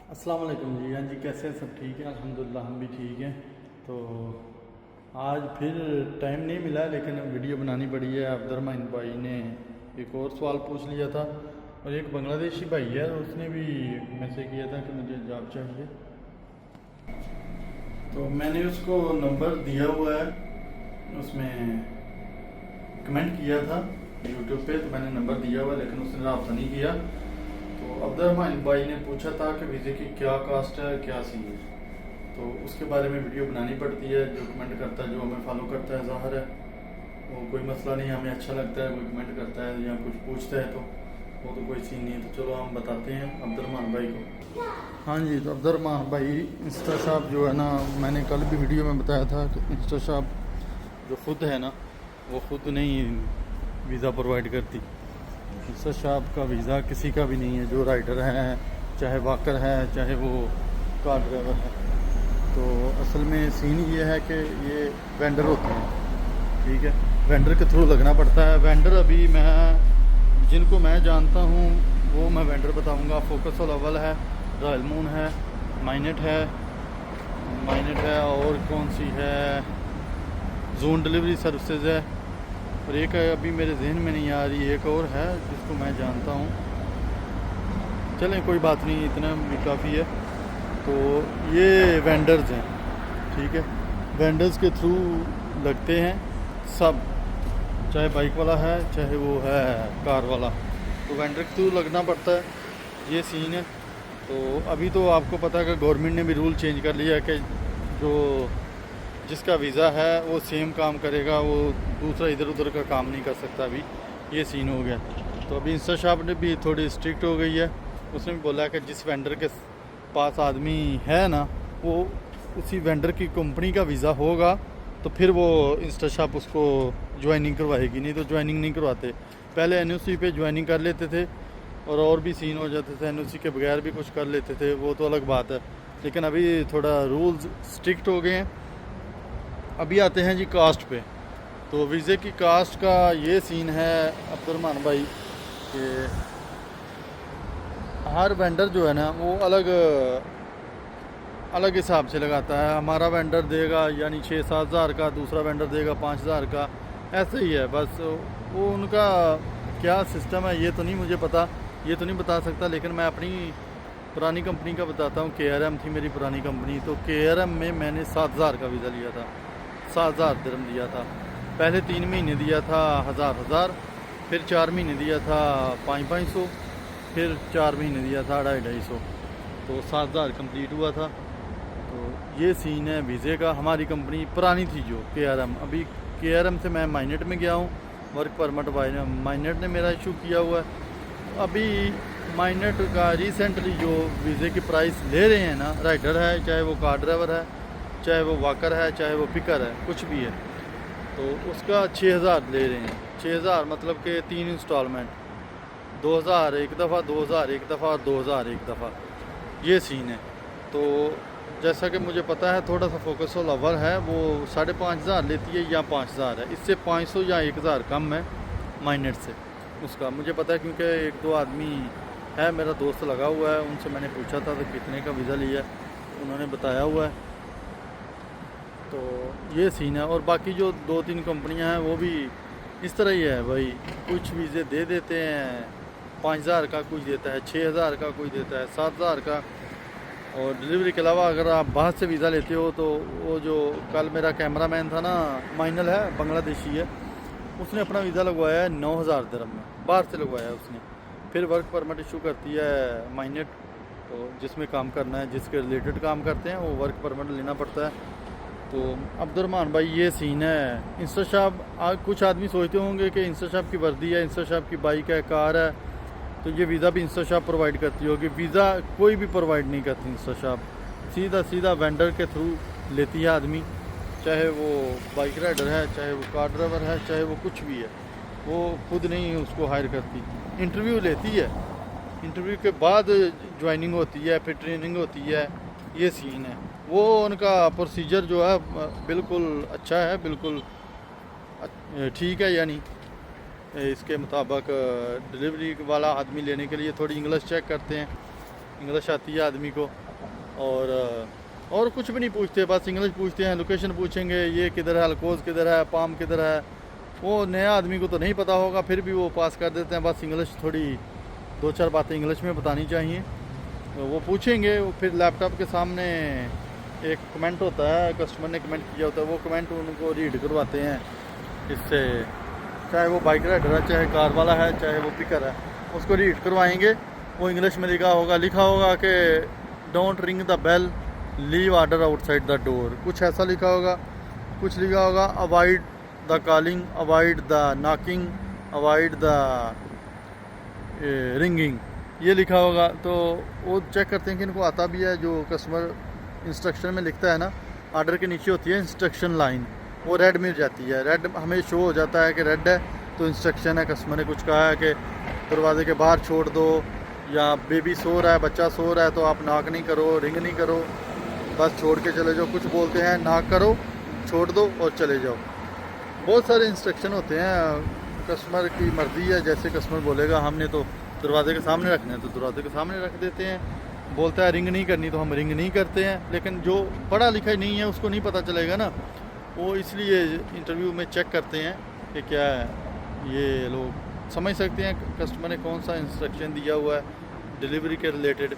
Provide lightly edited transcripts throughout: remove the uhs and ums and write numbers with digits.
अस्सलाम वालेकुम जी। हाँ जी, कैसे हैं? सब ठीक है अल्हम्दुलिल्लाह, हम भी ठीक हैं। तो आज फिर टाइम नहीं मिला, लेकिन वीडियो बनानी पड़ी है। अब्दुर्रहमान भाई ने एक और सवाल पूछ लिया था, और एक बांग्लादेशी भाई है, उसने भी मैसेज किया था कि मुझे जॉब चाहिए। तो मैंने उसको नंबर दिया हुआ है, उसमें कमेंट किया था यूट्यूब पे, तो मैंने नंबर दिया हुआ है, लेकिन उसने रब्ता नहीं किया। तो अब्दुर्रहमान भाई ने पूछा था कि वीज़े की क्या कास्ट है, क्या सी है। तो उसके बारे में वीडियो बनानी पड़ती है। जो कमेंट करता है, जो हमें फॉलो करता है, ज़ाहिर है वो कोई मसला नहीं, हमें अच्छा लगता है। कोई कमेंट करता है या कुछ पूछता है तो वो तो कोई सीन नहीं है। तो चलो हम बताते हैं अब्दुर्रहमान भाई को। हाँ जी, तो अब्दुर्रहमान भाई इंस्टा शॉप जो है ना, मैंने कल भी वीडियो में बताया था कि इंस्टा शॉप जो खुद है ना, वो खुद नहीं वीज़ा प्रोवाइड करती। इंस्टा शॉप का वीज़ा किसी का भी नहीं है। जो राइडर है, चाहे वाकर है, चाहे वो कार ड्राइवर है। तो असल में सीन ये है कि ये वेंडर होते हैं, ठीक है। वेंडर के थ्रू लगना पड़ता है। वेंडर अभी मैं जिनको मैं जानता हूँ वो मैं वेंडर बताऊँगा। फोकस अव्वल है, रॉयल मून है, माइनेट है, और कौन सी है, जोन डिलीवरी सर्विसेज है, और एक अभी मेरे जहन में नहीं आ रही, एक और है जिसको मैं जानता हूँ। चलें कोई बात नहीं, इतना भी काफ़ी है। तो ये वेंडर्स हैं, ठीक है। वेंडर्स के थ्रू लगते हैं सब, चाहे बाइक वाला है, चाहे वो है कार वाला, तो वेंडर के थ्रू लगना पड़ता है। ये सीन है। तो अभी तो आपको पता है कि गवर्नमेंट ने भी रूल चेंज कर लिया है कि जो जिसका वीज़ा है वो सेम काम करेगा, वो दूसरा इधर उधर का काम नहीं कर सकता। अभी ये सीन हो गया। तो अभी इंस्टा शॉप ने भी थोड़ी स्ट्रिक्ट हो गई है। उसने भी बोला कि जिस वेंडर के पास आदमी है ना, वो उसी वेंडर की कंपनी का वीज़ा होगा तो फिर वो इंस्टा शॉप उसको ज्वाइनिंग करवाएगी, नहीं तो ज्वाइनिंग नहीं करवाते। पहले एनओसी पे ज्वाइनिंग कर लेते थे, और भी सीन हो जाते थे। एनओसी के बगैर भी कुछ कर लेते थे, वो तो अलग बात है। लेकिन अभी थोड़ा रूल्स स्ट्रिक्ट हो गए हैं। अभी आते हैं जी कास्ट पे। तो वीज़े की कास्ट का ये सीन है अब्दुर्रहमान भाई कि हर वेंडर जो है ना वो अलग अलग हिसाब से लगाता है। हमारा वेंडर देगा यानी 6-7 हज़ार का, दूसरा वेंडर देगा 5 हज़ार का, ऐसे ही है बस। वो उनका क्या सिस्टम है ये तो नहीं मुझे पता, ये तो नहीं बता सकता। लेकिन मैं अपनी पुरानी कंपनी का बताता हूँ। KRM थी मेरी पुरानी कंपनी। तो KRM में मैंने 7 हज़ार का वीज़ा लिया था, 7,000 दिरहम दिया था। पहले 3 महीने दिया था 1,000, फिर 4 महीने दिया था 500, फिर 4 महीने दिया था 250, तो 7,000 कंप्लीट हुआ था। तो ये सीन है वीज़े का। हमारी कंपनी पुरानी थी जो KRM, अभी KRM से मैं माइनेट में गया हूँ। वर्क परमिट माइनेट ने मेरा इशू किया हुआ है। अभी माइनेट का रिसेंटली जो वीज़े की प्राइस ले रहे हैं ना, राइडर है, चाहे वो कार ड्राइवर है, चाहे वो वाकर है, चाहे वो पिकर है, कुछ भी है, तो उसका 6,000 ले रहे हैं। 6,000 मतलब कि 3 इंस्टॉलमेंट, 2,000 एक दफ़ा, 2,000 एक दफ़ा और 2,000 एक दफ़ा, ये सीन है। तो जैसा कि मुझे पता है, थोड़ा सा फोकस अव्वल है, वो 5,500 लेती है या 5,000 है। इससे 500 या 1,000 कम है माइनेट से उसका, मुझे पता है। क्योंकि 1-2 आदमी है, मेरा दोस्त लगा हुआ है, उनसे मैंने पूछा था तो कितने का वीज़ा लिया, उन्होंने बताया हुआ है। तो ये सीन है। और बाकी जो 2-3 कंपनियां हैं वो भी इस तरह ही है भाई। कुछ वीज़े दे देते हैं 5,000 का, कुछ देता है 6,000 का, कुछ देता है 7,000 का। और डिलीवरी के अलावा अगर आप बाहर से वीज़ा लेते हो तो वो जो कल मेरा कैमरामैन था ना, माइनल है, बांग्लादेशी है, उसने अपना वीज़ा लगवाया है 9,000 दिरहम में, बाहर से लगवाया है उसने। फिर वर्क परमिट इशू करती है माइनेट, तो जिसमें काम करना है, जिसके रिलेटेड काम करते हैं, वो वर्क परमिट लेना पड़ता है। तो अब्दुर्रहमान भाई ये सीन है। इंस्टा शॉप, कुछ आदमी सोचते होंगे कि इंस्टा शॉप की वर्दी है, इंस्टा शॉप की बाइक है, कार है, तो ये वीज़ा भी इंस्टा शॉप प्रोवाइड करती होगी। वीज़ा कोई भी प्रोवाइड नहीं करती इंस्टा शॉप, सीधा सीधा वेंडर के थ्रू लेती है आदमी, चाहे वो बाइक राइडर है, चाहे वो कार ड्राइवर है, चाहे वो कुछ भी है, वो खुद नहीं उसको हायर करती। इंटरव्यू लेती है, इंटरव्यू के बाद ज्वाइनिंग होती है, फिर ट्रेनिंग होती है, ये सीन है। वो उनका प्रोसीजर जो है बिल्कुल अच्छा है, बिल्कुल ठीक है। यानी इसके मुताबिक डिलीवरी वाला आदमी लेने के लिए थोड़ी इंग्लिश चेक करते हैं, इंग्लिश आती है आदमी को। और कुछ भी नहीं पूछते, बस इंग्लिश पूछते हैं, लोकेशन पूछेंगे, ये किधर है, अलकोज किधर है, पाम किधर है। वो नया आदमी को तो नहीं पता होगा, फिर भी वो पास कर देते हैं। बस इंग्लिश थोड़ी 2-4 बातें इंग्लिश में बतानी चाहिए, तो वो पूछेंगे। फिर लैपटॉप के सामने एक कमेंट होता है, कस्टमर ने कमेंट किया होता है, वो कमेंट उनको रीड करवाते हैं इससे, चाहे वो बाइक राइडर है, चाहे कार वाला है, चाहे वो पिकर है, उसको रीड करवाएंगे। वो इंग्लिश में लिखा होगा कि don't ring the bell, leave order outside the door, कुछ ऐसा लिखा होगा। कुछ लिखा होगा avoid the calling, avoid the knocking, avoid the ringing, ये लिखा होगा। तो वो चेक करते हैं कि इनको आता भी है। जो कस्टमर इंस्ट्रक्शन में लिखता है ना, ऑर्डर के नीचे होती है इंस्ट्रक्शन लाइन, वो रेड मिल जाती है। रेड हमें शो हो जाता है कि रेड है तो इंस्ट्रक्शन है। कस्टमर ने कुछ कहा है कि दरवाजे के बाहर छोड़ दो, या बेबी सो रहा है, बच्चा सो रहा है, तो आप नॉक नहीं करो, रिंग नहीं करो, बस छोड़ के चले जाओ। कुछ बोलते हैं नॉक करो, छोड़ दो और चले जाओ। बहुत सारे इंस्ट्रक्शन होते हैं, कस्टमर की मर्ज़ी है, जैसे कस्टमर बोलेगा। हमने तो दरवाजे के सामने रखना है तो दरवाजे के सामने रख देते हैं। बोलता है रिंग नहीं करनी तो हम रिंग नहीं करते हैं। लेकिन जो पढ़ा लिखा नहीं है उसको नहीं पता चलेगा ना, वो इसलिए इंटरव्यू में चेक करते हैं कि क्या ये लोग समझ सकते हैं कस्टमर ने कौन सा इंस्ट्रक्शन दिया हुआ है डिलीवरी के रिलेटेड।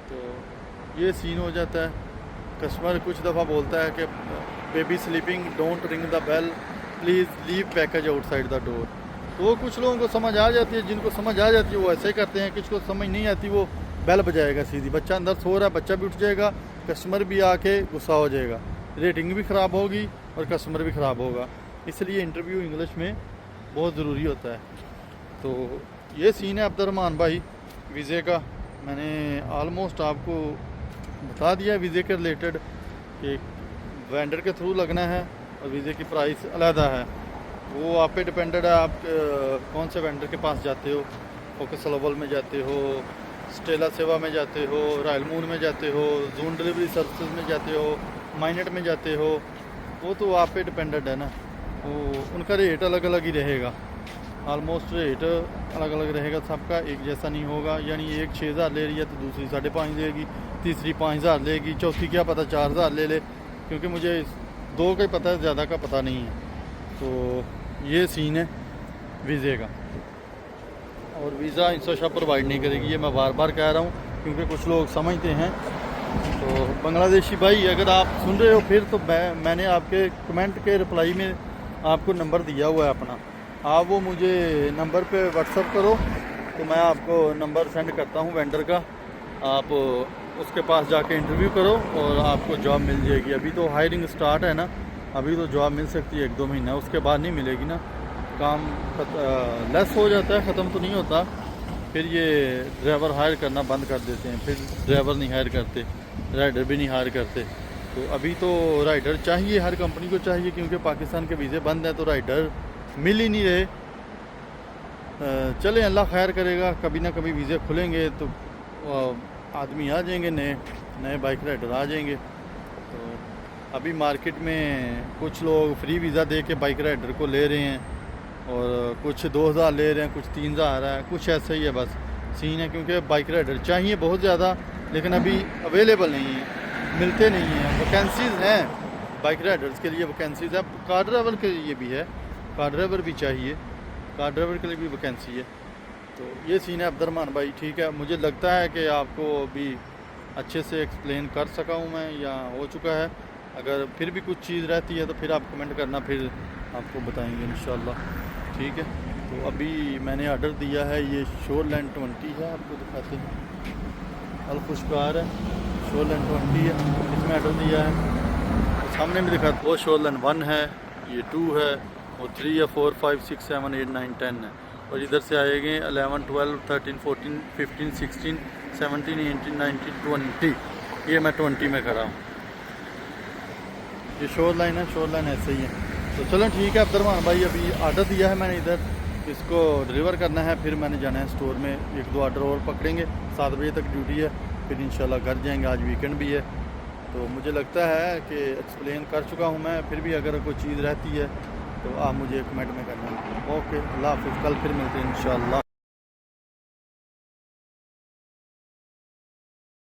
तो ये सीन हो जाता है। कस्टमर कुछ दफ़ा बोलता है कि baby sleeping, don't ring the bell, please leave package outside the door. तो वो कुछ लोगों को समझ आ जाती है, जिनको समझ आ जाती है वो ऐसे ही करते हैं। किसी को समझ नहीं आती वो बेल बजाएगा सीधी, बच्चा अंदर सो रहा है, बच्चा भी उठ जाएगा, कस्टमर भी आके गुस्सा हो जाएगा, रेटिंग भी ख़राब होगी और कस्टमर भी ख़राब होगा। इसलिए इंटरव्यू इंग्लिश में बहुत ज़रूरी होता है। तो ये सीन है अब्दुर्रहमान भाई वीज़े का। मैंने आलमोस्ट आपको बता दिया वीज़े के रिलेटेड कि वेंडर के थ्रू लगना है और वीज़े की प्राइस अलहदा है। वो आप पे डिपेंडेड है, आप कौन से वेंडर के पास जाते हो। फोकस ग्लोबल में जाते हो, स्टेला सेवा में जाते हो, रॉयल मून में जाते हो, जून डिलीवरी सर्विसेज में जाते हो, माइनेट में जाते हो, वो तो आप पे डिपेंडेड है ना। वो उनका रेट अलग अलग ही रहेगा, आलमोस्ट रेट अलग अलग रहेगा, सबका एक जैसा नहीं होगा। यानी एक 6,000 ले रही है तो दूसरी 5,500 लेगी, तीसरी 5,000 लेगी, चौथी क्या पता 4,000 ले ले, क्योंकि मुझे 2 का ही पता है, ज़्यादा का पता नहीं है। तो ये सीन है वीज़े का। और वीज़ा इंस्टाशा प्रोवाइड नहीं करेगी, ये मैं बार बार कह रहा हूँ, क्योंकि कुछ लोग समझते हैं। तो बांग्लादेशी भाई अगर आप सुन रहे हो फिर, तो मैंने आपके कमेंट के रिप्लाई में आपको नंबर दिया हुआ है अपना, आप वो मुझे नंबर पे व्हाट्सअप करो, तो मैं आपको नंबर सेंड करता हूँ वेंडर का। आप उसके पास जाके इंटरव्यू करो और आपको जॉब मिल जाएगी। अभी तो हायरिंग स्टार्ट है ना, अभी तो जॉब मिल सकती है 1-2 महीना, उसके बाद नहीं मिलेगी ना। काम लेस हो जाता है, ख़त्म तो नहीं होता। फिर ये ड्राइवर हायर करना बंद कर देते हैं, फिर ड्राइवर नहीं हायर करते, राइडर भी नहीं हायर करते। तो अभी तो राइडर चाहिए, हर कंपनी को चाहिए, क्योंकि पाकिस्तान के वीज़े बंद हैं तो राइडर मिल ही नहीं रहे। चलें, अल्लाह खैर करेगा, कभी ना कभी वीज़े खुलेंगे तो आदमी आ जाएंगे, नए बाइक राइडर आ जाएंगे। तो अभी मार्केट में कुछ लोग फ्री वीज़ा दे के बाइक राइडर को ले रहे हैं, और कुछ 2,000 ले रहे हैं, कुछ 3,000 है, कुछ ऐसा ही है बस सीन है। क्योंकि बाइक राइडर चाहिए बहुत ज़्यादा, लेकिन अभी अवेलेबल नहीं है, मिलते नहीं हैं। वैकेंसीज़ हैं बाइक राइडर्स के लिए, वैकेंसीज़ है, कार ड्राइवर के लिए भी है, कार ड्राइवर भी चाहिए, कार ड्राइवर के लिए भी वैकेंसी है। तो ये सीन है अब्दुर्रहमान भाई, ठीक है। मुझे लगता है कि आपको अभी अच्छे से एक्सप्लेन कर सका हूँ मैं, या हो चुका है। अगर फिर भी कुछ चीज़ रहती है तो फिर आप कमेंट करना, फिर आपको बताएंगे इंशाल्लाह, ठीक है। तो अभी मैंने ऑर्डर दिया है, ये शोरलैंड 20 है, आपको दिखाते हैं, अलखुशकार है, शोरलैंड 20 है, इसमें ऑर्डर दिया है। सामने में दिखा वो शोरलैंड 1 है, ये 2 है, और 3 है, 4, 5, 6, 7, 8, 9, 10 है। और इधर से आएंगे 11, 12, 13, 14, 15, 16, 17, 18, 19, 20। ये मैं 20 में खड़ा हूँ। ये शोर लाइन है, शोर लाइन ऐसे ही है। तो चलो ठीक है अब्दुर्रहमान भाई, अभी ऑर्डर दिया है मैंने, इधर इसको डिलीवर करना है, फिर मैंने जाना है स्टोर में, 1-2 ऑर्डर और पकड़ेंगे, 7 बजे तक ड्यूटी है, फिर इंशाल्लाह घर जाएंगे। आज वीकेंड भी है, तो मुझे लगता है कि एक्सप्लेन कर चुका हूँ मैं। फिर भी अगर कोई चीज़ रहती है तो आप मुझे कमेंट में करना। ओके, अल्लाह हाफ़िज़, कल फिर मिलते हैं इंशाल्लाह।